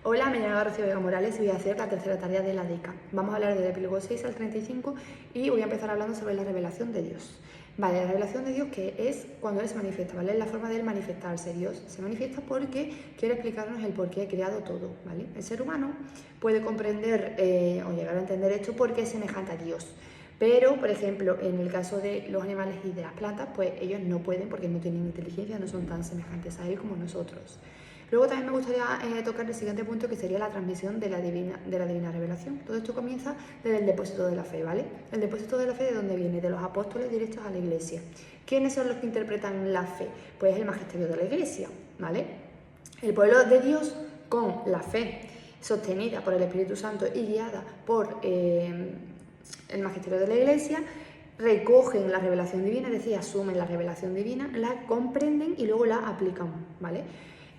Hola, me llamo Rocío Vega Morales y voy a hacer la tercera tarea de la DECA. Vamos a hablar del epílogo 6 al 35 y voy a empezar hablando sobre la revelación de Dios. Vale, la revelación de Dios, que es cuando Él se manifiesta, ¿vale? Es la forma de Él manifestarse. Dios se manifiesta porque quiere explicarnos el por qué ha creado todo, ¿vale? El ser humano puede comprender o llegar a entender esto porque es semejante a Dios. Pero, por ejemplo, en el caso de los animales y de las plantas, pues ellos no pueden porque no tienen inteligencia, no son tan semejantes a Él como nosotros. Luego también me gustaría tocar el siguiente punto, que sería la transmisión de la divina revelación. Todo esto comienza desde el depósito de la fe, ¿vale? El depósito de la fe, ¿de dónde viene? De los apóstoles directos a la iglesia. ¿Quiénes son los que interpretan la fe? Pues el magisterio de la iglesia, ¿vale? El pueblo de Dios, con la fe sostenida por el Espíritu Santo y guiada por el magisterio de la iglesia, recogen la revelación divina, es decir, asumen la revelación divina, la comprenden y luego la aplican, ¿vale?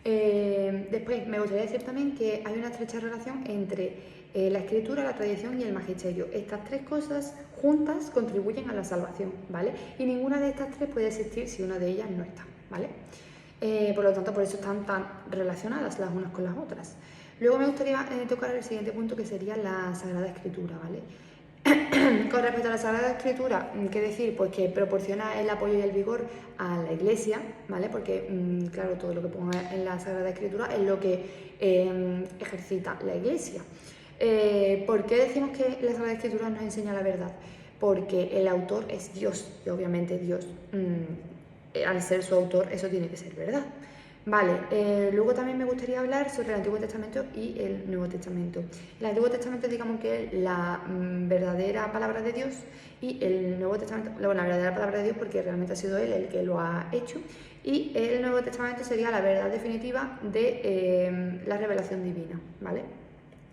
Después me gustaría decir también que hay una estrecha relación entre la escritura, la tradición y el magisterio. Estas tres cosas juntas contribuyen a la salvación, ¿vale? Y ninguna de estas tres puede existir si una de ellas no está, ¿vale? Por lo tanto, por eso están tan relacionadas las unas con las otras. Luego me gustaría tocar el siguiente punto, que sería la Sagrada Escritura, ¿vale? Con respecto a la Sagrada Escritura, ¿qué decir? Pues que proporciona el apoyo y el vigor a la Iglesia, ¿vale? Porque, claro, todo lo que ponga en la Sagrada Escritura es lo que ejercita la Iglesia. ¿Por qué decimos que la Sagrada Escritura nos enseña la verdad? Porque el autor es Dios, y obviamente Dios, al ser su autor, eso tiene que ser verdad. Vale, luego también me gustaría hablar sobre el Antiguo Testamento y el Nuevo Testamento. El Antiguo Testamento, digamos que es la verdadera palabra de Dios, y el Nuevo Testamento, la verdadera palabra de Dios porque realmente ha sido Él el que lo ha hecho, y el Nuevo Testamento sería la verdad definitiva de la revelación divina, ¿vale?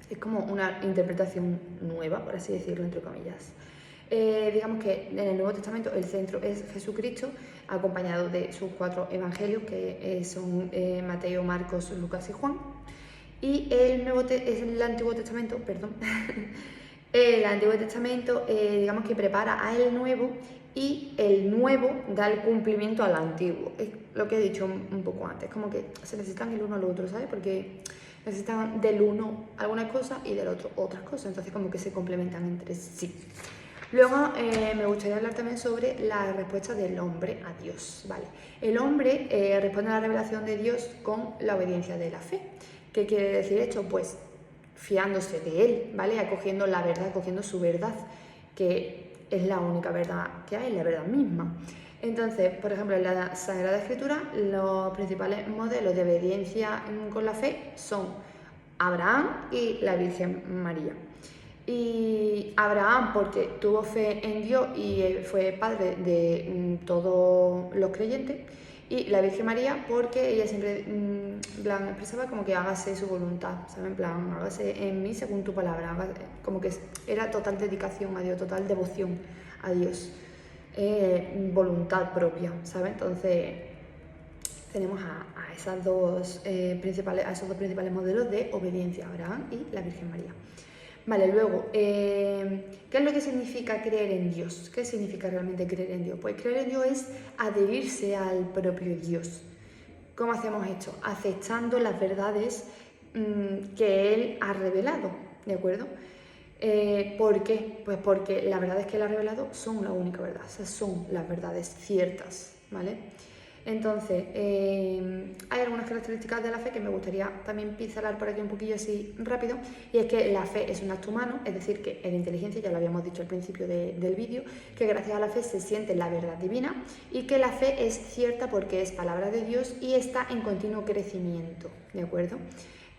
Es como una interpretación nueva, por así decirlo, entre comillas. Digamos que en el Nuevo Testamento el centro es Jesucristo, acompañado de sus 4 evangelios, que son Mateo, Marcos, Lucas y Juan. Y el Antiguo Testamento, perdón, el Antiguo Testamento, digamos que prepara a el Nuevo, y el Nuevo da el cumplimiento al Antiguo. Es lo que he dicho un poco antes, como que se necesitan el uno al otro, ¿sabes? Porque necesitan del uno algunas cosas y del otro otras cosas, entonces como que se complementan entre sí. Luego me gustaría hablar también sobre la respuesta del hombre a Dios, ¿vale? El hombre responde a la revelación de Dios con la obediencia de la fe. ¿Qué quiere decir esto? Pues fiándose de Él, ¿vale? Acogiendo la verdad, acogiendo su verdad, que es la única verdad que hay, la verdad misma. Entonces, por ejemplo, en la Sagrada Escritura, los principales modelos de obediencia con la fe son Abraham y la Virgen María. Y Abraham, porque tuvo fe en Dios y fue padre de todos los creyentes. Y la Virgen María, porque ella siempre expresaba como que hágase su voluntad, ¿sabes? En plan, hágase en mí según tu palabra. Como que era total dedicación a Dios, total devoción a Dios. Voluntad propia, ¿sabes? Entonces tenemos a esos dos principales modelos de obediencia, Abraham y la Virgen María. Vale, luego, ¿qué es lo que significa creer en Dios? ¿Qué significa realmente creer en Dios? Pues creer en Dios es adherirse al propio Dios. ¿Cómo hacemos esto? Aceptando las verdades que Él ha revelado, ¿de acuerdo? ¿Por qué? Pues porque las verdades que Él ha revelado son la única verdad, o sea, son las verdades ciertas, ¿vale? Entonces, hay algunas características de la fe que me gustaría también pincelar por aquí un poquillo así rápido, y es que la fe es un acto humano, es decir, que es de inteligencia, ya lo habíamos dicho al principio del vídeo, que gracias a la fe se siente la verdad divina, y que la fe es cierta porque es palabra de Dios y está en continuo crecimiento, ¿de acuerdo?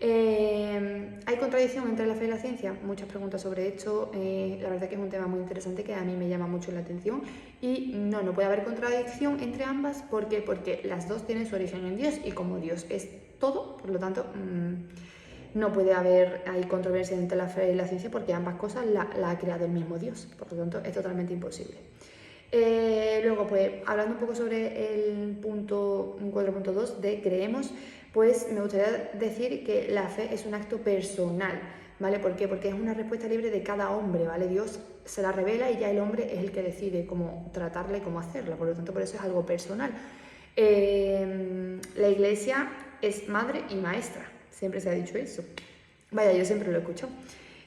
¿Hay contradicción entre la fe y la ciencia? Muchas preguntas sobre esto. La verdad que es un tema muy interesante que a mí me llama mucho la atención, y no puede haber contradicción entre ambas. ¿Por qué? Porque las dos tienen su origen en Dios, y como Dios es todo, por lo tanto no puede haber controversia entre la fe y la ciencia, porque ambas cosas la ha creado el mismo Dios, por lo tanto es totalmente imposible. Luego, pues hablando un poco sobre el punto 4.2 de creemos, pues me gustaría decir que la fe es un acto personal, ¿vale? ¿Por qué? Porque es una respuesta libre de cada hombre, ¿vale? Dios se la revela y ya el hombre es el que decide cómo tratarla y cómo hacerla, por lo tanto por eso es algo personal. La Iglesia es madre y maestra, siempre se ha dicho eso. Vaya, yo siempre lo escucho.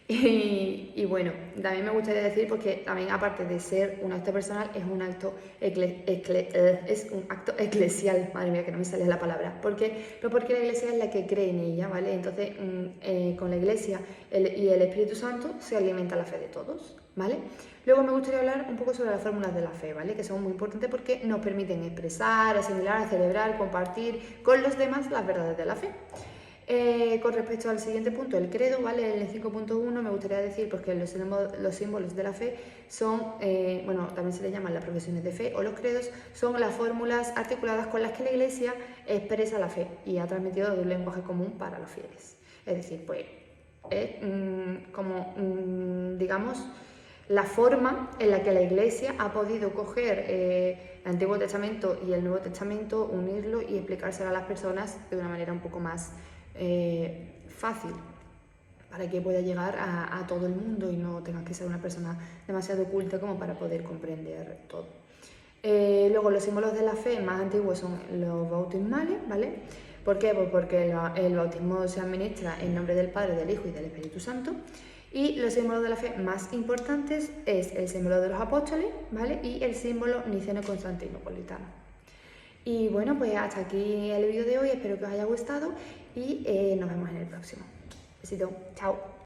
Y bueno, también me gustaría decir, porque también aparte de ser un acto personal, es un acto, es un acto eclesial, madre mía que no me sale la palabra, pero porque la iglesia es la que cree en ella, ¿vale? Entonces con la iglesia y el Espíritu Santo se alimenta la fe de todos, ¿vale? Luego me gustaría hablar un poco sobre las fórmulas de la fe, ¿vale? Que son muy importantes porque nos permiten expresar, asimilar, celebrar, compartir con los demás las verdades de la fe. Con respecto al siguiente punto, el credo, ¿vale? En el 5.1 me gustaría decir pues, que los símbolos de la fe son, bueno, también se le llaman las profesiones de fe o los credos, son las fórmulas articuladas con las que la Iglesia expresa la fe y ha transmitido de un lenguaje común para los fieles. Es decir, pues es digamos, la forma en la que la Iglesia ha podido coger el Antiguo Testamento y el Nuevo Testamento, unirlo y explicárselo a las personas de una manera un poco más fácil, para que pueda llegar a todo el mundo y no tengas que ser una persona demasiado culta como para poder comprender todo. Luego los símbolos de la fe más antiguos son los bautismales, ¿vale? ¿Por qué? Pues porque el bautismo se administra en nombre del Padre, del Hijo y del Espíritu Santo. Y los símbolos de la fe más importantes es el símbolo de los apóstoles, ¿vale? Y el símbolo niceno-constantinopolitano. Y bueno, pues hasta aquí el vídeo de hoy, espero que os haya gustado y nos vemos en el próximo. Besito, chao.